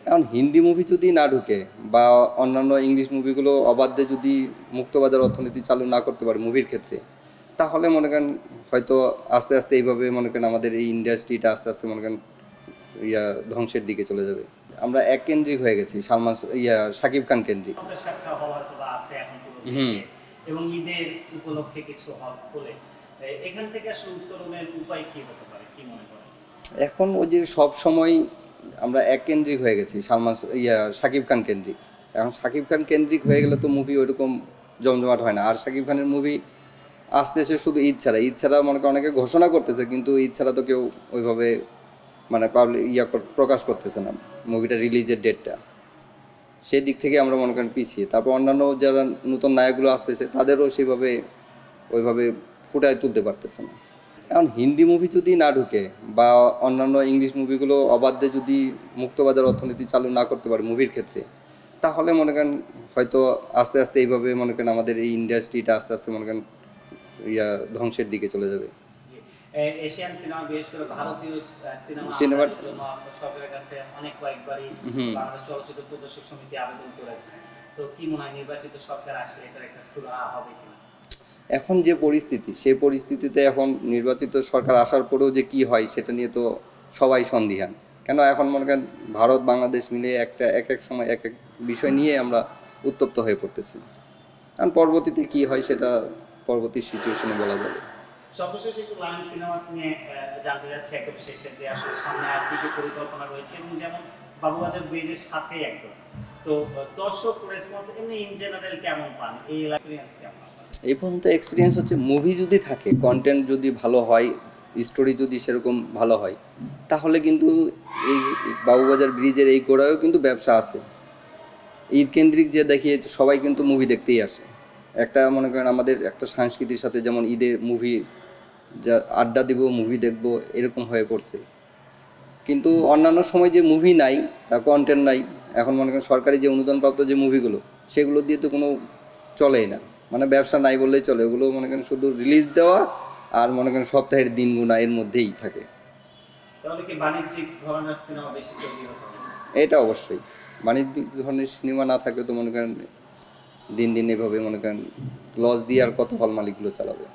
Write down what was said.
এখন হিন্দি মুভি যদি না ঢুকে বা অন্যান্য ইংলিশ মুভিগুলো অবাধে যদি মুক্তবাজার অর্থনীতি চালু না করতে পারে মুভির ক্ষেত্রে, তাহলে মনে করেন হয়তো আস্তে আস্তে এইভাবে মনে করেন আমাদের এই ইন্ডাস্ট্রিটা আস্তে আস্তে মনে করেন ধ্বংসের দিকে চলে যাবে। আমরা এক কেন্দ্রিক হয়ে গেছি, শাকিব খান কেন্দ্রিক। 50টা হল হয়তো বা আছে এখন পুরো হুম। দেশে, এবং ঈদের উপলক্ষে কিছু হল খুলে এখান থেকে আসলে উত্তরণের উপায় কি হতে পারে, কি মনে করেন? এখন ওই যে সব সময় আমরা এক কেন্দ্রিক হয়ে গেছি, শাকিব খান কেন্দ্রিক। এখন শাকিব খান কেন্দ্রিক হয়ে গেলে তো মুভি ওইরকম জমজমাট হয় না। আর শাকিব খানের মুভি আসতেছে শুধু ঈদ ছাড়া মনে করেন অনেকে ঘোষণা করতেছে, কিন্তু ঈদ ছাড়া তো কেউ ওইভাবে মানে পাবলিক প্রকাশ করতেছে না মুভিটা রিলিজের ডেটটা। সেই দিক থেকে আমরা মনে করেন পিছিয়ে। তারপর অন্যান্য যারা নতুন নায়কগুলো আসতেছে তাদেরও সেভাবে ওইভাবে ফুটায় তুলতে পারতেছে না। এখন হিন্দি মুভি যদি না ঢুকে বা অন্যান্য ইংলিশ মুভিগুলো অবাধে যদি মুক্তবাজার অর্থনীতি চালু না করতে পারে মুভির ক্ষেত্রে, তাহলে মনে করেন হয়তো আস্তে আস্তে এইভাবে মনে করেন আমাদের এই ইন্ডাস্ট্রিটা আস্তে আস্তে মনে করেন ধ্বংসের দিকে চলে যাবে। এশিয়ান সিনেমা, বিশেষ করে ভারতীয় সিনেমা সিনেমার আমদানির জন্য সরকারের কাছে অনেক কয়েকবারই হুম। বাংলাদেশ চলচ্চিত্র প্রদর্শক সমিতি আবেদন করেছে। তো কি মনে হয়, নির্বাচিত সরকার আসলে এটার একটা সুরাহা হবে কিনা? এখন যে পরিস্থিতি, সেই পরিস্থিতিতে এখন নির্বাচিত সরকার আসার পরেও যে কি হয় সেটা নিয়ে তো সবাই সন্দিহান। কেন এখন মনে করেন ভারত বাংলাদেশ মিলে একটা এক এক সময় এক এক বিষয় নিয়ে আমরা উত্তপ্ত হয়ে পড়তেছি। কারণ পরবর্তীতে কি হয় সেটা পরবর্তী সিচুয়েশনে বলা যাবে। সর্বশেষ একটু লায়ন সিনেমাস নিয়ে জানতে যাচ্ছে একদম শেষে, যে আসলে সামনে আর কি কি পরিকল্পনা রয়েছে, এবং যেমন বাবুবাজার ব্রিজের সাথেই একদম। তো দর্শক রেসপন্স এমনি ইন জেনারেল কেমন পান, এই এক্সপিরিয়েন্স কেমন আপনার? এই পর্যন্ত এক্সপিরিয়েন্স হচ্ছে মুভি যদি থাকে, কন্টেন্ট যদি ভালো হয়, স্টোরি যদি সেরকম ভালো হয়, তাহলে কিন্তু এই বাবুবাজার ব্রিজের এই গোড়ায়ও কিন্তু ব্যবসা আছে। ঈদ কেন্দ্রিক যে দেখিয়ে সবাই কিন্তু মুভি দেখতেই আসে। একটা মনে করেন আমাদের একটা সংস্কৃতির সাথে যেমন ঈদে মুভি, যা আড্ডা দিব মুভি দেখব এরকম হয়ে পড়ছে। কিন্তু অন্যান্য সময় যে মুভি নাই, তা কন্টেন্ট নাই। এখন মনে করেন সরকারি যে অনুদানপ্রাপ্ত যে মুভিগুলো, সেগুলো দিয়ে তো কোনো চলেই না। মানে ব্যবসা নাই বললেই চলে। ওগুলো মনে করেন শুধু রিলিজ দেওয়া আর মনে করেন সপ্তাহের দিন গুণা এর মধ্যেই থাকে। তাহলে কি বাণিজ্যিক ধরনের সিনেমা বেশি তৈরি হতে হবে? এটা অবশ্যই। বাণিজ্যিক ধরনের সিনেমা না থাকলে তো মনে করেন দিন দিন এভাবে মনে করেন লস দিয়ে আর কত হল মালিকগুলো চালাবে।